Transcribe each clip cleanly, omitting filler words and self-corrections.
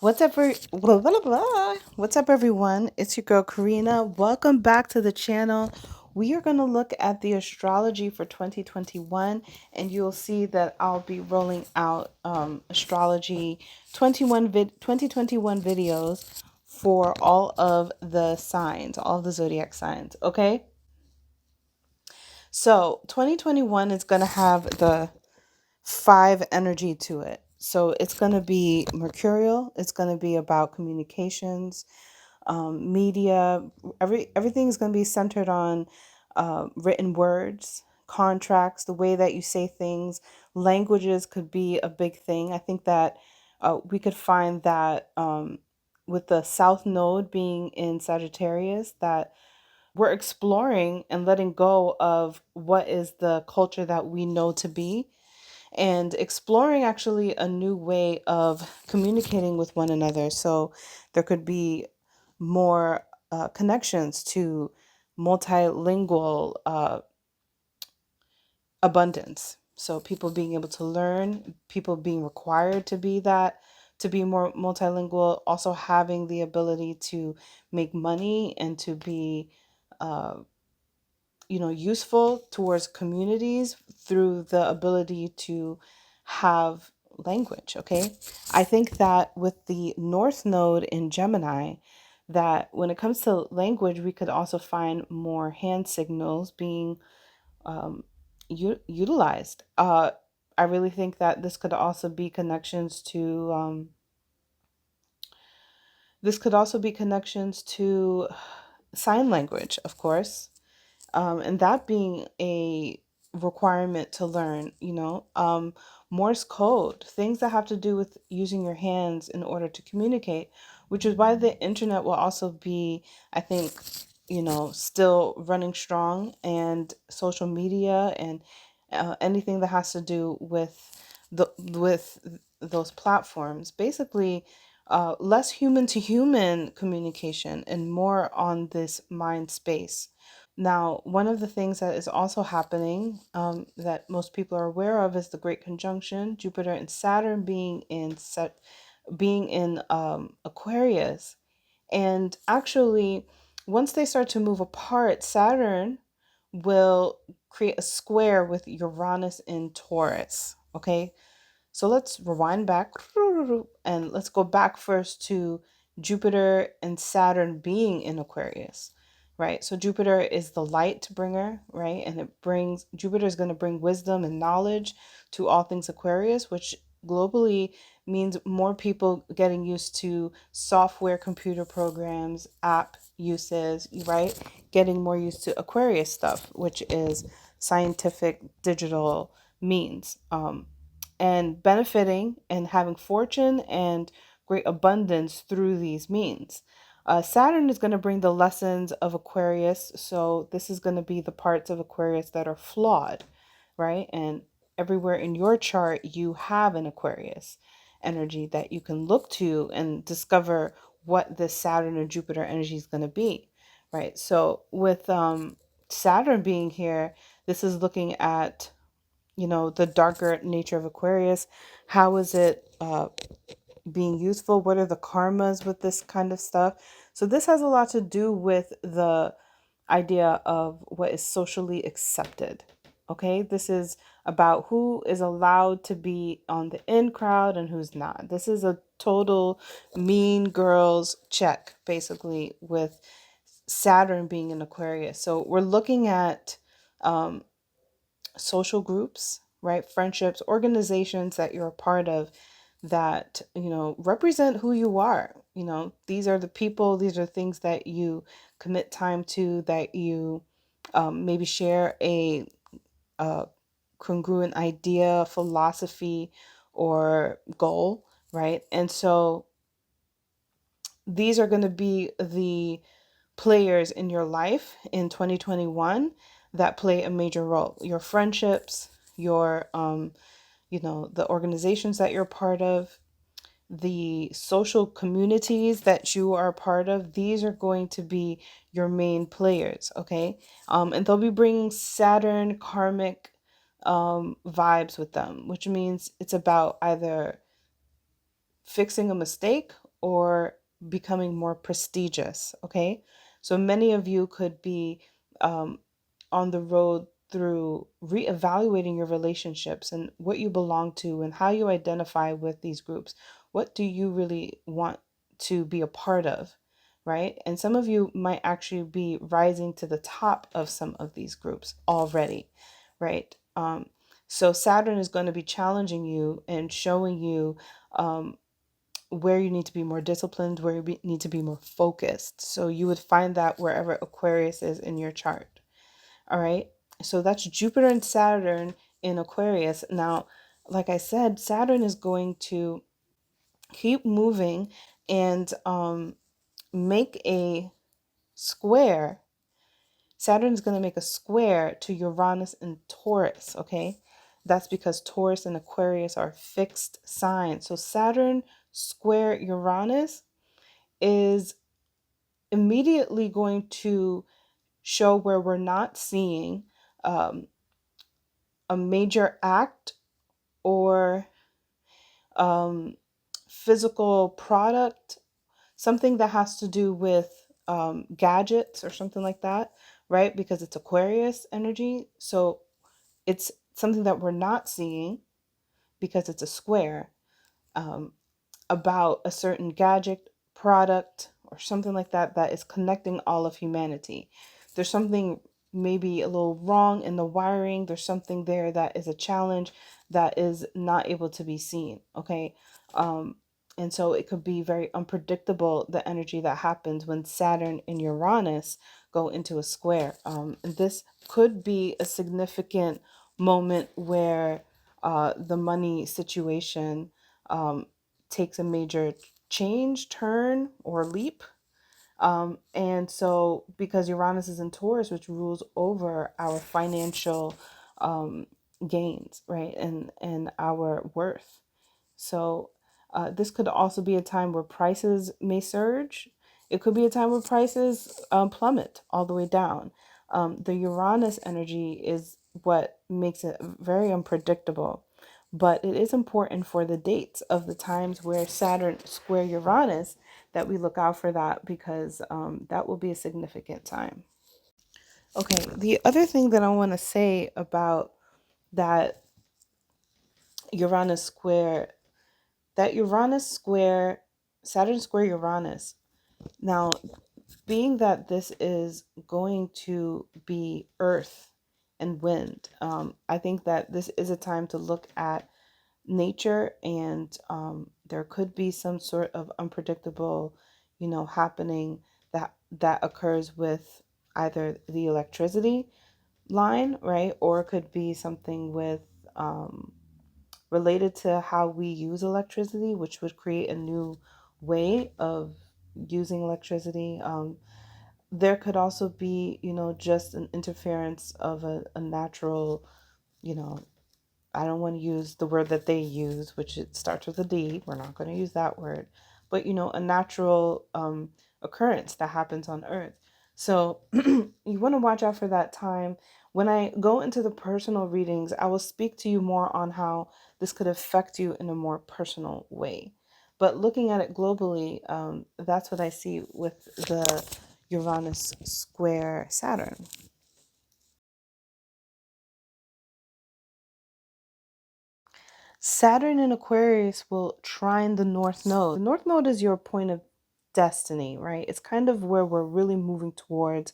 What's up, blah, blah, blah. What's up, everyone? It's your girl Karina. Welcome back to the channel. We are going to look at the astrology for 2021, and you'll see that I'll be rolling out astrology 2021 videos for all of the signs, all of the zodiac signs. Okay, so 2021 is going to have the five energy to it. So it's going to be mercurial. It's going to be about communications, media. Everything's going to be centered on written words, contracts, the way that you say things. Languages could be a big thing. I think that we could find that with the South Node being in Sagittarius, that we're exploring and letting go of what is the culture that we know to be and exploring actually a new way of communicating with one another. So there could be more connections to multilingual abundance. So people being able to learn, people being required to be that, to be more multilingual, also having the ability to make money and to be uh, useful towards communities through the ability to have language. Okay, I think that with the North Node in Gemini, that when it comes to language, we could also find more hand signals being utilized. I really think that this could also be connections to sign language, of course, and that being a requirement to learn, Morse code, things that have to do with using your hands in order to communicate, which is why the internet will also be, I think, still running strong, and social media and anything that has to do with those platforms, basically. Less human to human communication and more on this mind space. Now, one of the things that is also happening that most people are aware of is the Great Conjunction, Jupiter and Saturn being in Aquarius, and actually, once they start to move apart, Saturn will create a square with Uranus in Taurus. Okay, so let's rewind back and let's go back first to Jupiter and Saturn being in Aquarius, right? So Jupiter is the light bringer, right? And Jupiter is going to bring wisdom and knowledge to all things Aquarius, which globally means more people getting used to software, computer programs, app uses, right? Getting more used to Aquarius stuff, which is scientific digital means. And benefiting and having fortune and great abundance through these means. Saturn is going to bring the lessons of Aquarius. So, this is going to be the parts of Aquarius that are flawed, right? And everywhere in your chart, you have an Aquarius energy that you can look to and discover what this Saturn and Jupiter energy is going to be, right? So, with Saturn being here, this is looking at the darker nature of Aquarius. How is it being useful? What are the karmas with this kind of stuff? So this has a lot to do with the idea of what is socially accepted. Okay, this is about who is allowed to be on the in crowd and who's not. This is a total mean girls check, basically, with Saturn being in Aquarius. So we're looking at um, social groups, right? Friendships, organizations that you're a part of that, represent who you are. These are the people, these are things that you commit time to, that you maybe share a congruent idea, philosophy, or goal, right? And so these are going to be the players in your life in 2021 that play a major role. Your friendships, your the organizations that you're part of, the social communities that you are a part of, these are going to be your main players. Okay, and they'll be bringing Saturn karmic vibes with them, which means it's about either fixing a mistake or becoming more prestigious. Okay, so many of you could be um, on the road through reevaluating your relationships and what you belong to and how you identify with these groups. What do you really want to be a part of, right? And some of you might actually be rising to the top of some of these groups already, right? So Saturn is going to be challenging you and showing you um, where you need to be more disciplined, where you need to be more focused. So you would find that wherever Aquarius is in your chart. All right. So that's Jupiter and Saturn in Aquarius. Now, like I said, Saturn is going to keep moving and make a square. Saturn's going to make a square to Uranus and Taurus. Okay. That's because Taurus and Aquarius are fixed signs. So Saturn square Uranus is immediately going to show where we're not seeing um, a major act or um, physical product, something that has to do with gadgets or something like that, right? Because it's Aquarius energy. So it's something that we're not seeing because it's a square. Um, about a certain gadget, product, or something like that that is connecting all of humanity. There's something maybe a little wrong in the wiring. There's something there that is a challenge that is not able to be seen. Okay. Um, and so it could be very unpredictable, the energy that happens when Saturn and Uranus go into a square. And this could be a significant moment where the money situation um, takes a major change, turn, or leap. And so, because Uranus is in Taurus, which rules over our financial um, gains, right, and our worth. So, this could also be a time where prices may surge. It could be a time where prices plummet all the way down. The Uranus energy is what makes it very unpredictable. But it is important for the dates of the times where Saturn square Uranus that we look out for that, because that will be a significant time. Okay, the other thing that I want to say about that Uranus square, that Uranus square, Saturn square Uranus. Now, being that this is going to be earth and wind, I think that this is a time to look at nature, and there could be some sort of unpredictable, happening that occurs with either the electricity line, right, or it could be something with um, related to how we use electricity, which would create a new way of using electricity. There could also be, just an interference of a natural, you know, I don't want to use the word that they use, which it starts with a D. We're not going to use that word, but a natural occurrence that happens on Earth. So you want to watch out for that time. When I go into the personal readings, I will speak to you more on how this could affect you in a more personal way. But looking at it globally, that's what I see with the Uranus square Saturn. Saturn in Aquarius will trine the North Node. The North Node is your point of destiny, right? It's kind of where we're really moving towards,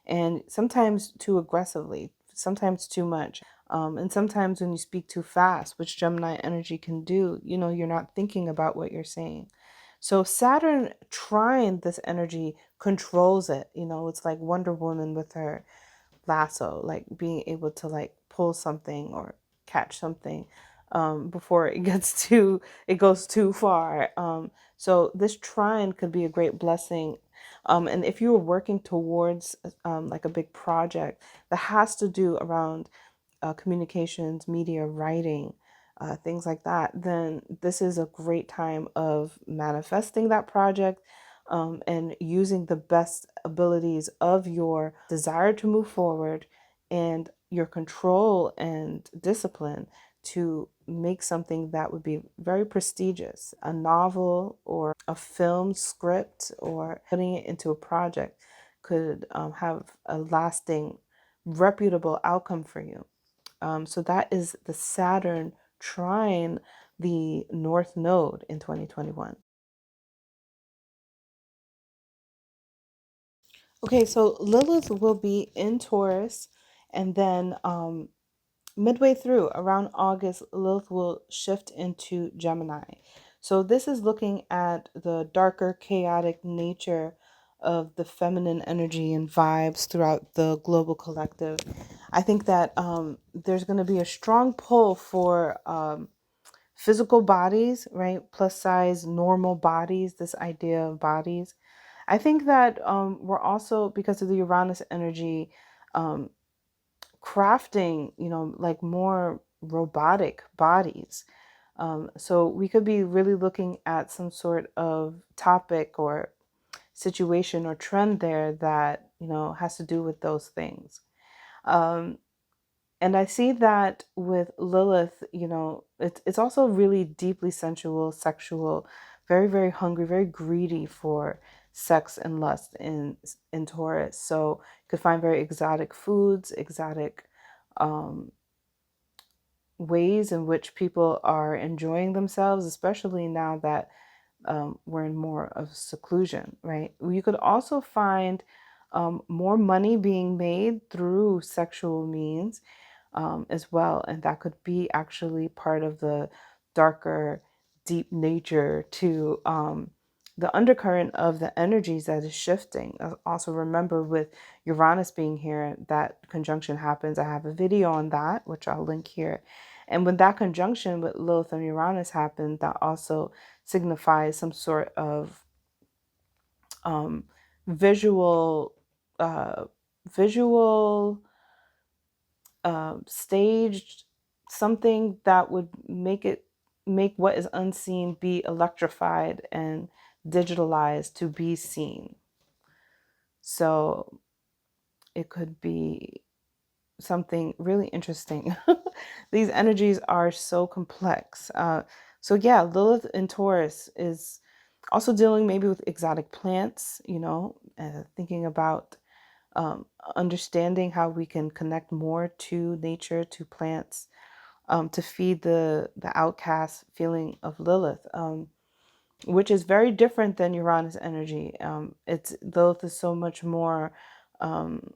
and sometimes too aggressively, sometimes too much. And sometimes when you speak too fast, which Gemini energy can do, you're not thinking about what you're saying. So Saturn trine this energy controls it. It's like Wonder Woman with her lasso, like being able to like pull something or catch something before it goes too far. So this trine could be a great blessing. And if you were working towards like a big project that has to do around communications, media, writing, things like that, then this is a great time of manifesting that project, and using the best abilities of your desire to move forward and your control and discipline to make something that would be very prestigious, a novel or a film script, or putting it into a project could have a lasting, reputable outcome for you. So that is the Saturn trine the North Node in 2021. Okay, so Lilith will be in Taurus, and then midway through, around August, Lilith will shift into Gemini. So this is looking at the darker, chaotic nature of the feminine energy and vibes throughout the global collective. I think that there's going to be a strong pull for physical bodies, right? Plus size, normal bodies, this idea of bodies. I think that we're also, because of the Uranus energy, um, crafting, like more robotic bodies. So we could be really looking at some sort of topic or situation or trend there that, has to do with those things. Um, and I see that with Lilith, it's also really deeply sensual, sexual, very, very hungry, very greedy for sex and lust in Taurus. So you could find very exotic foods, exotic um, ways in which people are enjoying themselves, especially now that we're in more of seclusion, right? You could also find more money being made through sexual means as well. And that could be actually part of the darker, deep nature to the undercurrent of the energies that is shifting. Also, remember with Uranus being here, that conjunction happens. I have a video on that, which I'll link here. And when that conjunction with Lilith and Uranus happened, that also signifies some sort of um, visual, uh, visual staged something that would make what is unseen be electrified and digitalized to be seen. So it could be something really interesting. These energies are so complex. So yeah, Lilith in Taurus is also dealing maybe with exotic plants, thinking about um, understanding how we can connect more to nature, to plants, to feed the outcast feeling of Lilith, which is very different than Uranus energy. It's Lilith is so much more. Um,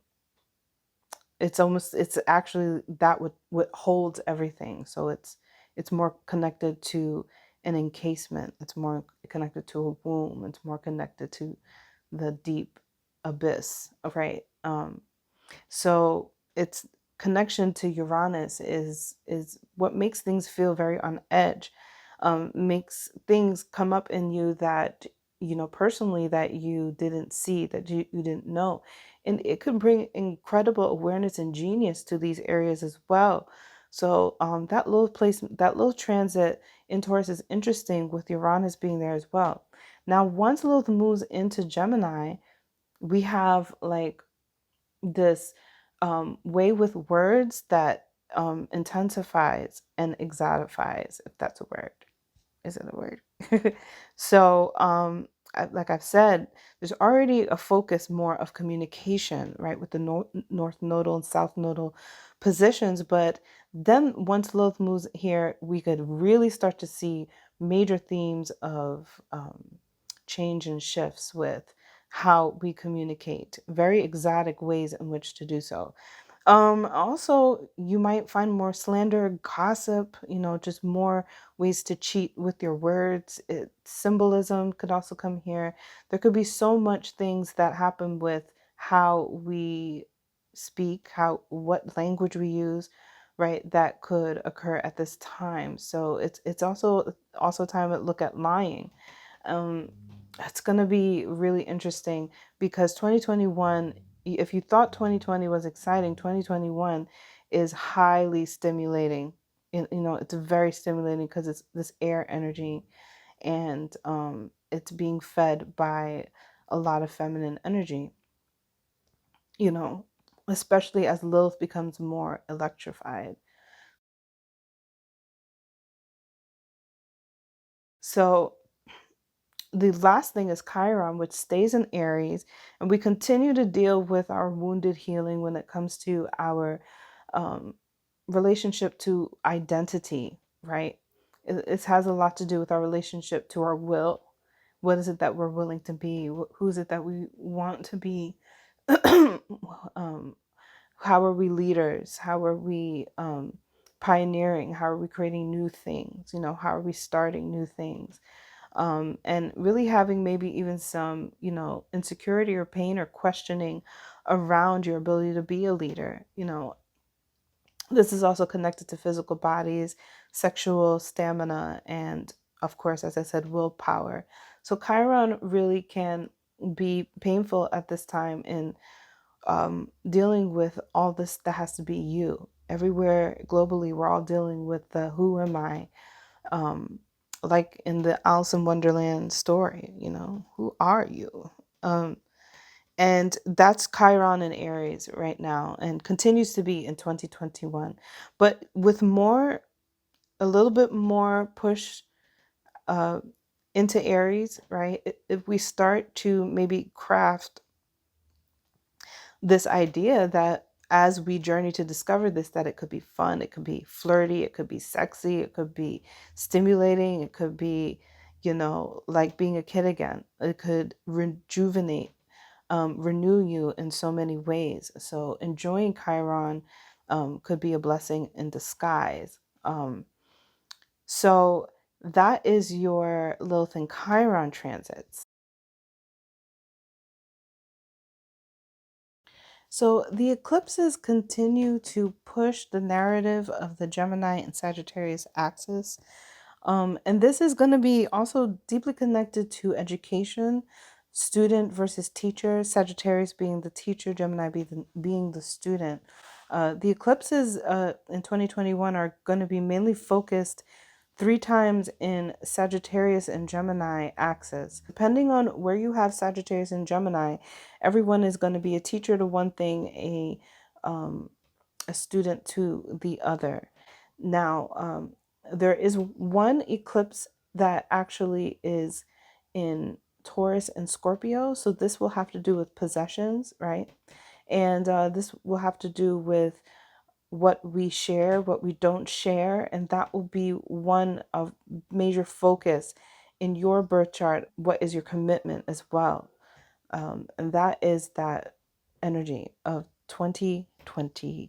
it's actually that what holds everything. So it's more connected to an encasement. It's more connected to a womb. It's more connected to the deep abyss, right? So its connection to Uranus is what makes things feel very on edge, makes things come up in you that personally that you didn't see, that you didn't know, and it could bring incredible awareness and genius to these areas as well. So that little transit in Taurus is interesting with Uranus being there as well. Now, once Lilith moves into Gemini, we have like this way with words that intensifies and exotifies, if that's a word. Is it a word? So, like I've said, there's already a focus more of communication, right, with the North Nodal and South Nodal positions. But then once Lilith moves here, we could really start to see major themes of change and shifts with how we communicate, very exotic ways in which to do so. Also, you might find more slander, gossip, just more ways to cheat with your words. Symbolism could also come here. There could be so much things that happen with how we speak, what language we use, right? That could occur at this time. So it's also time to look at lying. um, it's going to be really interesting because 2021, if you thought 2020 was exciting, 2021 is highly stimulating. It's very stimulating because it's this air energy, and it's being fed by a lot of feminine energy, you know, especially as Lilith becomes more electrified. So the last thing is Chiron, which stays in Aries, and we continue to deal with our wounded healing when it comes to our um, relationship to identity, right? It has a lot to do with our relationship to our will. What is it that we're willing to be? Who is it that we want to be? um, how are we leaders? How are we pioneering? How are we creating new things? You know, how are we starting new things? And really having maybe even some, you know, insecurity or pain or questioning around your ability to be a leader. You know, this is also connected to physical bodies, sexual stamina, and of course, as I said, willpower. So Chiron really can be painful at this time in dealing with all this that has to be you. Everywhere globally, we're all dealing with the who am I? Um, like in the Alice in Wonderland story, you know, who are you? Um, and that's Chiron in Aries right now and continues to be in 2021. But with more, a little bit more push uh, into Aries, right? If we start to maybe craft this idea that as we journey to discover this, that it could be fun, it could be flirty, it could be sexy, it could be stimulating, it could be, you know, like being a kid again. It could rejuvenate, renew you in so many ways. So enjoying Chiron could be a blessing in disguise. So that is your Lilith and Chiron transits. So the eclipses continue to push the narrative of the Gemini and Sagittarius axis. And this is going to be also deeply connected to education, student versus teacher, Sagittarius being the teacher, Gemini being the student. The eclipses in 2021 are going to be mainly focused 3 times in Sagittarius and Gemini axis. Depending on where you have Sagittarius and Gemini, everyone is going to be a teacher to one thing, a student to the other. Now, there is one eclipse that actually is in Taurus and Scorpio. So this will have to do with possessions, right? And this will have to do with what we share, what we don't share, and that will be one of major focus in your birth chart. What is your commitment as well? And that is that energy of 2021.